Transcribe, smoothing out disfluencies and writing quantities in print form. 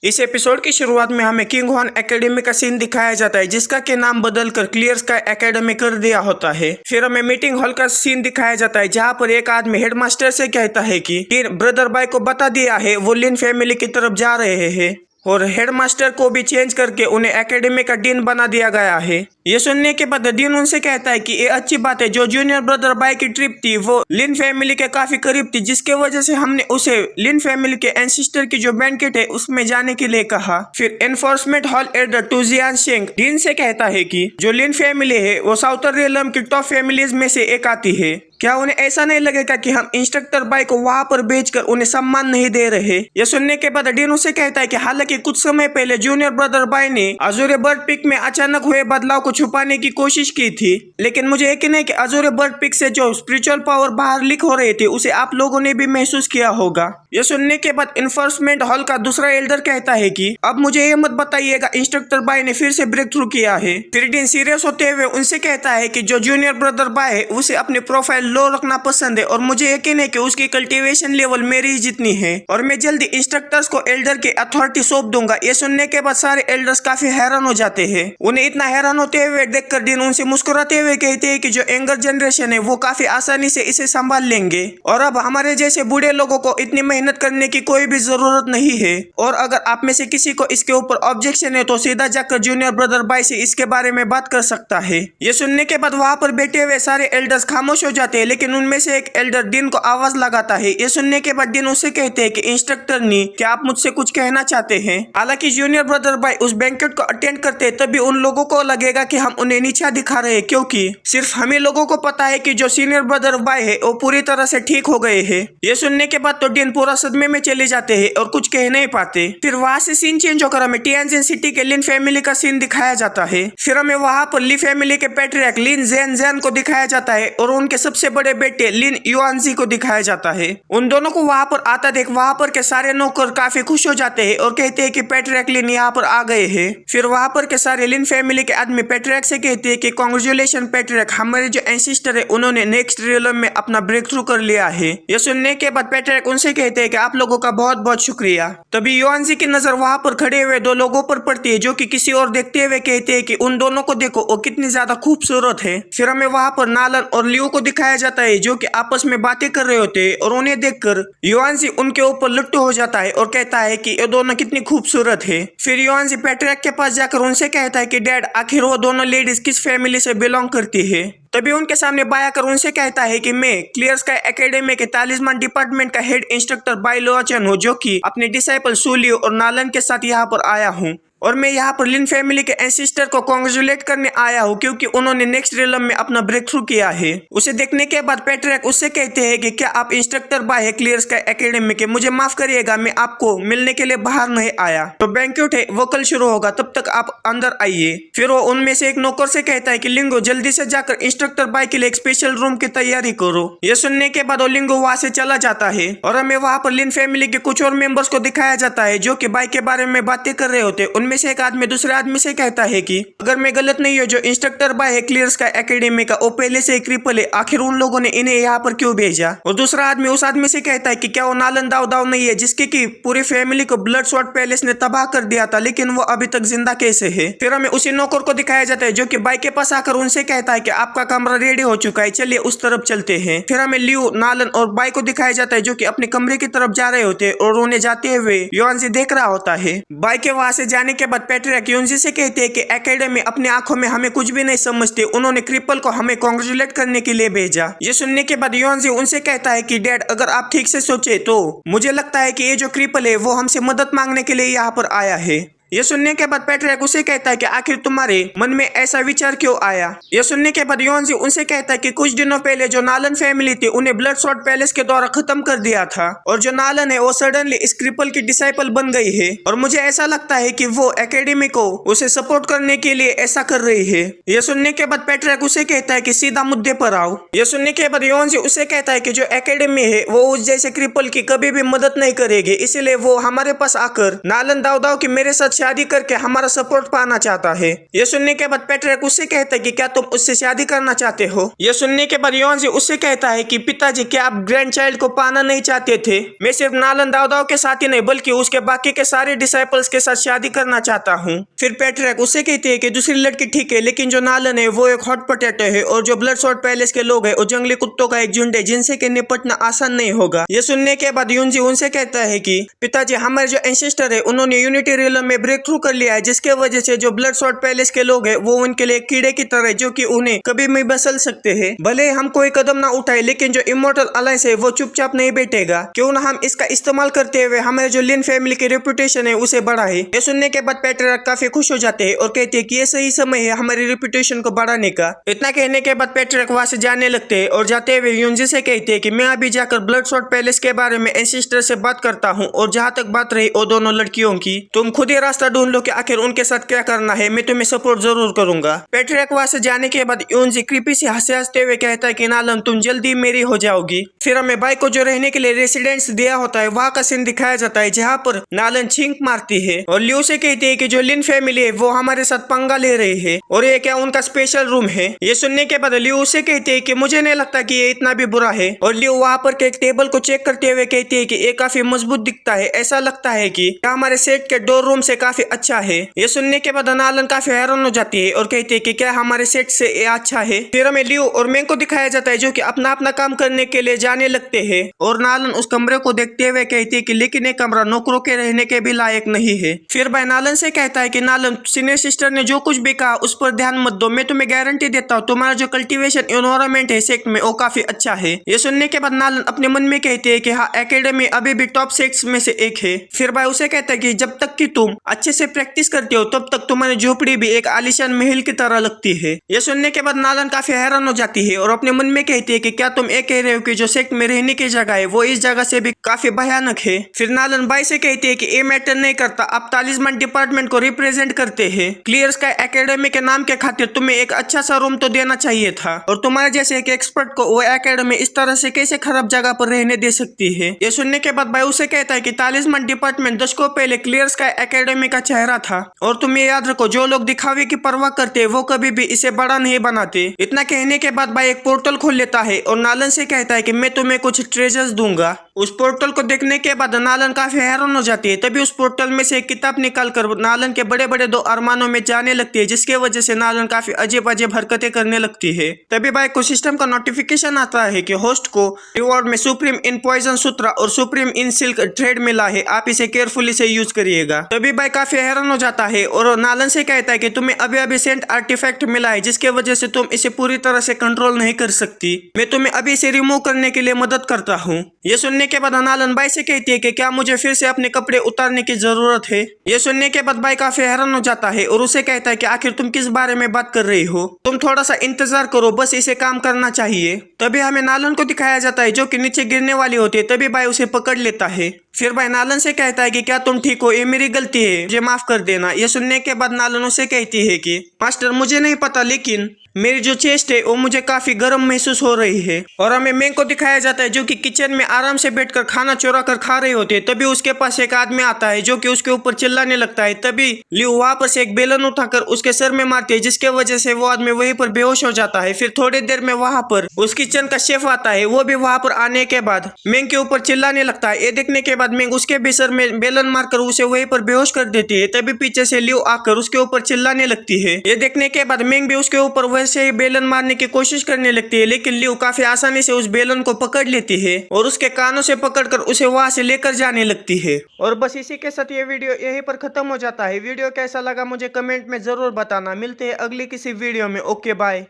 इस एपिसोड की शुरुआत में हमें किंग ह्वान एकेडमी का सीन दिखाया जाता है, जिसका के नाम बदलकर क्लियर स्काई एकेडमी कर दिया होता है। फिर हमें मीटिंग हॉल का सीन दिखाया जाता है, जहां पर एक आदमी हेडमास्टर से कहता है कि ब्रदर बाय को बता दिया है वो लिन फैमिली की तरफ जा रहे हैं और हेडमास्टर को भी चेंज करके उन्हें एकेडमी का डीन बना दिया गया है। ये सुनने के बाद डीन उनसे कहता है कि ये अच्छी बात है, जो जूनियर ब्रदर बाय की ट्रिप थी वो लिन फैमिली के काफी करीब थी, जिसके वजह से हमने उसे लिन फैमिली के एंसेस्टर की जो बैंकेट है उसमें जाने के लिए कहा। फिर एनफोर्समेंट हॉल एडर टू जियान शेंग डीन से कहता है कि जो लिन फैमिली है वो साउथर्न रियलम की टॉप फैमिलीज में से एक आती है। क्या उन्हें ऐसा नहीं लगेगा कि हम इंस्ट्रक्टर बाय को वहां पर भेजकर उन्हें सम्मान नहीं दे रहे? यह सुनने के बाद डीन उसे कहता है कि हालांकि कुछ समय पहले जूनियर ब्रदर बाय ने अजूरे बर्ड पिक में अचानक हुए बदलाव को छुपाने की कोशिश की थी, लेकिन मुझे यकीन है कि अजूरे बर्ड पिक से जो स्पिरिचुअल पावर बाहर लीक हो रहे थे उसे आप लोगों ने भी महसूस किया होगा। यह सुनने के बाद इन्फोर्समेंट हॉल का दूसरा एल्डर कहता है कि अब मुझे ये मत बताइएगा इंस्ट्रक्टर बाय ने फिर से ब्रेक थ्रू किया है। फिर डीन सीरियस होते हुए उनसे कहता है कि जो जूनियर ब्रदर बाय है उसे अपनी प्रोफाइल लो रखना पसंद है और मुझे यकीन है कि उसकी कल्टीवेशन लेवल मेरी जितनी है और मैं जल्दी इंस्ट्रक्टर्स को एल्डर की अथॉरिटी सौंप दूंगा। ये सुनने के बाद सारे एल्डर्स काफी हैरान हो जाते हैं। उन्हें इतना हैरान होते हुए देखकर डीन उनसे मुस्कुराते हुए कहते हैं कि जो यंगर जनरेशन है वो काफी आसानी से इसे संभाल लेंगे और अब हमारे जैसे बूढ़े लोगों को इतनी मेहनत करने की कोई भी जरूरत नहीं है। और अगर आप में से किसी को इसके ऊपर ऑब्जेक्शन है तो सीधा जाकर जूनियर ब्रदर बाय से इसके बारे में बात कर सकता है। ये सुनने के बाद वहां पर बैठे हुए सारे एल्डर्स खामोश हो जाते हैं, लेकिन उनमें से एक एल्डर डीन को आवाज लगाता है। ये सुनने के बाद डीन उससे कहते हैं कि इंस्ट्रक्टर नी, क्या आप मुझसे कुछ कहना चाहते हैं? हालांकि जूनियर ब्रदर बाय उस बैंकेट को अटेंड करते हैं तभी उन लोगों को लगेगा कि हम उन्हें नीचा दिखा रहे हैं, क्योंकि सिर्फ हमें लोगों को पता है कि जो सीनियर ब्रदर बाय है वो पूरी तरह से ठीक हो गए हैं। ये सुनने के बाद तो डीन पूरा सदमे में चले जाते हैं और कुछ कह नहीं पाते। फिर वहां से सीन चेंज होकर हमें टियानजिन सिटी के लिन फैमिली का सीन दिखाया जाता है। फिर हमें वहां पर ली फैमिली के पैट्रियार्क लिन ज़ेन को दिखाया जाता है और उनके सबसे बड़े बेटे लिन युआनजी को दिखाया जाता है। उन दोनों को वहां पर आता देख वहां पर के सारे नौकर काफी खुश हो जाते हैं और कहते हैं कि पैट्रियार्क लिन यहाँ पर आ गए हैं। फिर वहां पर के सारे लिन फैमिली के आदमी पैट्रियार्क से कहते हैं कि कांग्रेचुलेशन पैट्रियार्क, हमारे जो एंसेस्टर है उन्होंने नेक्स्ट रियलम में अपना ब्रेक थ्रू कर लिया है। यह सुनने के बाद पैट्रियार्क उनसे कहते हैं कि आप लोगों का बहुत बहुत शुक्रिया। तभी युआनजी की नजर वहां पर खड़े हुए दो लोगों पर पड़ती है, जो कि किसी और देखते हुए कहते हैं कि उन दोनों को देखो, वो कितनी ज्यादा खूबसूरत है। फिर हमें वहां पर नालन और लियो को दिखाया जाता है, जो कि आपस में बातें कर रहे होते हैं और उन्हें देखकर युआनजी उनके ऊपर लुट्टू हो जाता है और कहता है कि ये दोनों कितनी खूबसूरत है। फिर युआनजी पैट्रियार्क के पास जाकर उनसे कहता है कि डैड, आखिर वो दोनों लेडीज किस फैमिली से बिलोंग करती है? तभी उनके सामने बाय आकर उनसे कहता है कि मैं क्लियर स्काई एकेडमी के तालिस्मान डिपार्टमेंट का हेड इंस्ट्रक्टर बाय लोआचन हूँ, जो कि अपने डिसाइपल सूलियो और नालन के साथ यहाँ पर आया हूँ और मैं यहाँ पर लिन फैमिली के एंसेस्टर को कांग्रेचुलेट करने आया हूँ, क्योंकि उन्होंने नेक्स्ट रियलम में अपना ब्रेक थ्रू किया है। उसे देखने के बाद पैट्रियार्क उससे कहते हैं कि क्या आप इंस्ट्रक्टर बाय है क्लियर स्काई एकेडमी के? मुझे माफ करिएगा, मैं आपको मिलने के लिए बाहर नहीं आया। तो बैंक्वेट है वो कल शुरू होगा, तब तक आप अंदर आइए। फिर वो उनमें से एक नौकर से कहता है कि लिंगो, जल्दी से जाकर इंस्ट्रक्टर बाय के लिए एक स्पेशल रूम की तैयारी करो। ये सुनने के बाद वो लिंगो वहां से चला जाता है और हमें वहां पर लिन फैमिली के कुछ और मेंबर्स को दिखाया जाता है, जो कि बाय के बारे में बातें कर रहे होते। उनमें से एक आदमी दूसरे आदमी से कहता है कि अगर मैं गलत नहीं हूँ, जो इंस्ट्रक्टर बाय है क्लियर स्काई एकेडमी का वो पहले से क्रिपल है, आखिर उन लोगों ने इन्हें यहाँ पर क्यों भेजा? और दूसरा आदमी उस आदमी से कहता है कि क्या वो नालन दाव नहीं है, जिसके की पूरी फैमिली को ब्लड स्वॉर्ड पैलेस ने तबाह कर दिया था, लेकिन वो अभी तक जिंदा कैसे है? फिर हमें उसी नौकर को दिखाया जाता है, जो कि बाय के पास आकर उनसे कहता है कि आपका कमरा रेडी हो चुका है, चलिए उस तरफ चलते हैं। फिर हमें लियो, नालन और बाय को दिखाया जाता है, जो कि अपने कमरे की तरफ जा रहे होते और उन्हें जाते हुए युआनजी देख रहा होता है। बाय के वहां से जाने के बाद पैट्रियार्क युआनजी से कहते हैं कि एकेडमी अपनी आंखों में हमें कुछ भी नहीं समझते, उन्होंने क्रिपल को हमें कांग्रेचुलेट करने के लिए भेजा। ये सुनने के बाद युआनजी उनसे कहता है कि डैड, अगर आप ठीक से सोचे तो मुझे लगता है कि ये जो क्रिपल है वो हमसे मदद मांगने के लिए यहाँ पर आया है। ये सुनने के बाद पैट्रियार्क उसे कहता है कि आखिर तुम्हारे मन में ऐसा विचार क्यों आया? ये सुनने के बाद युआनजी उनसे कहता है कि कुछ दिनों पहले जो नालन फैमिली थी उन्हें ब्लड स्वॉर्ड पैलेस के द्वारा खत्म कर दिया था और जो नालन है वो सडनली इस क्रिपल की डिसाइपल बन गई है और मुझे ऐसा लगता है कि वो एकेडमी को उसे सपोर्ट करने के लिए ऐसा कर रही है। ये सुनने के बाद पैट्रियार्क उसे कहता है कि सीधा मुद्दे पर आओ। ये सुनने के बाद युआनजी उसे कहता है कि जो एकेडमी है वो उस जैसे क्रिपल की कभी भी मदद नहीं करेगी, इसीलिए वो हमारे पास आकर नालन दाव की मेरे साथ शादी करके हमारा सपोर्ट पाना चाहता है। ये सुनने के बाद पैट्रिक उससे कहता है कि क्या तुम उससे शादी करना चाहते हो। ये सुनने के बाद योंजी उससे कहता है कि पिताजी क्या आप ग्रैंड चाइल्ड को पाना नहीं चाहते थे? मैं सिर्फ नालन दाऊदाऊ के साथ ही नहीं बल्कि उसके बाकी के सारे डिसाइपल्स के साथ शादी करना चाहता हूँ। फिर पैट्रिक उससे कहते हैं कि दूसरी लड़की ठीक है, लेकिन जो नालन है वो एक हॉट पोटैटो है और जो ब्लडस्वर्ड पैलेस के लोग हैं वो जंगली कुत्तों का एक झुंड है जिनसे के निपटना आसान नहीं होगा। ये सुनने के बाद योंजी उनसे कहता है कि पिताजी हमारे जो एंसेस्टर है उन्होंने यूनिटी रियलम में ब्रेक थ्रू कर लिया है, जिसके वजह से जो ब्लडस्वर्ड पैलेस के लोग हैं वो उनके लिए कीड़े की तरह जो कि उन्हें कभी भी बसल सकते हैं। भले हम कोई कदम ना उठाए लेकिन जो इमोर्टल अलायंस है वो चुपचाप नहीं बैठेगा। क्यों ना हम इसका इस्तेमाल करते हुए हमारे जो लिन फैमिली की रेपुटेशन है उसे बढ़ाए। ये सुनने के बाद पैट्रिक काफी खुश हो जाते हैं और कहते हैं कि ये सही समय है हमारी रेपुटेशन को बढ़ाने का। इतना कहने के बाद पैट्रिक वहां से जाने लगते हैं और जाते हुए योंजी से कहते हैं कि मैं अभी जाकर ब्लडस्वर्ड पैलेस के बारे में एंसेस्टर से बात करता हूँ और जहाँ तक बात रही वो दोनों लड़कियों की, तुम खुद ही रास्ता ढूंढ लो कि आखिर उनके साथ क्या करना है, मैं तुम्हें सपोर्ट जरूर करूंगा। पैट्रिक वहां से जाने के बाद योंजी क्रीपी से हंसते हुए कहता है कि नालन तुम जल्दी मेरी हो जाओगी। फिर हमें बाइक को जो रहने के लिए रेसिडेंस दिया होता है वहाँ का सीन दिखाया जाता है जहाँ पर नालन छींक मारती है और लियो से कहती है कि जो लिन फैमिली है वो हमारे साथ पंगा ले रही है और ये क्या उनका स्पेशल रूम है। ये सुनने के बाद लियो से कहती है कि मुझे नहीं लगता कि ये इतना भी बुरा है और लियो वहाँ पर के एक टेबल को चेक करते हुए कहती है कि ये काफी मजबूत दिखता है, ऐसा लगता है कि हमारे सेट के डोर रूम से काफी अच्छा है। ये सुनने के बाद नालन काफी हैरान हो जाती है और कहती है कि क्या हमारे सेट से ये अच्छा है। फिर हमें लियो और मैंग को दिखाया जाता है जो कि अपना अपना काम करने के लिए जाने लगते हैं और नालन उस कमरे को देखते हुए कहती है कि लेकिन ये कमरा नौकरों के रहने के भी लायक नहीं है। फिर भाई नालन से कहता है कि नालन सीनियर सिस्टर ने जो कुछ भी कहा उस पर ध्यान मत दो, मैं तुम्हें गारंटी देता हूँ तुम्हारा जो कल्टीवेशन एनवायरनमेंट है सेक्ट में वो काफी अच्छा है। ये सुनने के बाद नालन अपने मन में कहते हैं कि हाँ एकेडमी अभी भी टॉप सेक्ट्स में से एक है। फिर भाई उसे कहता है कि जब तक कि तुम अच्छे से प्रैक्टिस करते हो तब तक तुम्हारी झोपड़ी भी एक आलीशान महल की तरह लगती है। ये सुनने के बाद नालन काफी हैरान हो जाती है और अपने मन में कहती है कि क्या तुम ये कह रहे हो कि जो सेक्ट में रहने की जगह है वो इस जगह से भी काफी भयानक है। फिर नालन भाई से कहती है कि ये मैटर नहीं करता, आप तालिस्मान डिपार्टमेंट को रिप्रेजेंट करते हैं, क्लियर स्काई एकेडमी के नाम के खातिर तुम्हें एक अच्छा सा रूम तो देना चाहिए था और तुम्हारे जैसे एक एक्सपर्ट को वो एकेडमी इस तरह से कैसे खराब जगह पर रहने दे सकती है। ये सुनने के बाद भाई उसे कहता है कि तालिस्मान डिपार्टमेंट दशकों पहले क्लियर स्काई एकेडमी का चेहरा था और तुम ये याद रखो जो लोग दिखावे की परवाह करते हैं वो कभी भी इसे बड़ा नहीं बनाते। इतना कहने के बाद भाई एक पोर्टल खोल लेता है और नालन से कहता है कि मैं तुम्हें कुछ ट्रेजर्स दूंगा। उस पोर्टल को देखने के बाद नालन काफी हैरान हो जाती है। तभी उस पोर्टल में से एक किताब निकालकर नालन के बड़े बड़े दो अरमानों में जाने लगती है, जिसके वजह से नालन काफी अजीब अजीब हरकतें करने लगती है। तभी भाई को सिस्टम का नोटिफिकेशन आता है कि होस्ट को रिवॉर्ड में सुप्रीम इन पॉइजन सूत्रा और सुप्रीम इन सिल्क थ्रेड मिला है, आप इसे केयरफुली से यूज करिएगा। तभी भाई काफी हैरान हो जाता है और नालन से कहता है कि तुम्हें अभी अभी सेंट आर्टिफैक्ट मिला है जिसके वजह से तुम इसे पूरी तरह से कंट्रोल नहीं कर सकती, मैं तुम्हें अभी इसे रिमूव करने के लिए मदद करता हूँ। ये सुनने के बाद नालन भाई से कहती है कि क्या मुझे फिर से अपने कपड़े उतारने की जरूरत है। ये सुनने के बाद भाई काफी हैरान हो जाता है और उसे कहता है कि आखिर तुम किस बारे में बात कर रही हो, तुम थोड़ा सा इंतजार करो, बस इसे काम करना चाहिए। तभी हमें नालन को दिखाया जाता है जो कि नीचे गिरने वाली होती है। तभी भाई उसे पकड़ लेता है। फिर भाई नालन से कहता है कि क्या तुम ठीक हो, ये मेरी गलती है, मुझे माफ कर देना। ये सुनने के बाद नालन उसे कहती है कि मास्टर मुझे नहीं पता लेकिन मेरी जो चेस्ट है वो मुझे काफी गर्म महसूस हो रही है। और हमें मैंग को दिखाया जाता है जो कि किचन में आराम से बैठकर खाना चोरा कर खा रही होती है। तभी उसके पास एक आदमी आता है जो कि उसके ऊपर चिल्लाने लगता है। तभी लियो वहां पर से एक बेलन उठाकर उसके सर में मारती है जिसके वजह से वो आदमी वहीं पर बेहोश हो जाता है। फिर थोड़ी देर में वहां पर उस किचन का शेफ आता है, वो भी वहां पर आने के बाद मैंग के ऊपर चिल्लाने लगता है। ये देखने के बाद मैंग उसके भी सर में बेलन मारकर उसे वहीं पर बेहोश कर देती है। तभी पीछे से लियो आकर उसके ऊपर चिल्लाने लगती है। ये देखने के बाद मैंग भी उसके ऊपर वैसे ही बेलन मारने की कोशिश करने लगती है, लेकिन लियो काफी आसानी से उस बेलन को पकड़ लेती है और उसके कानों से पकड़कर उसे वहां से लेकर जाने लगती है। और बस इसी के साथ ये वीडियो यहीं पर खत्म हो जाता है। वीडियो कैसा लगा मुझे कमेंट में जरूर बताना। मिलते हैं अगली किसी वीडियो में। Okay bye.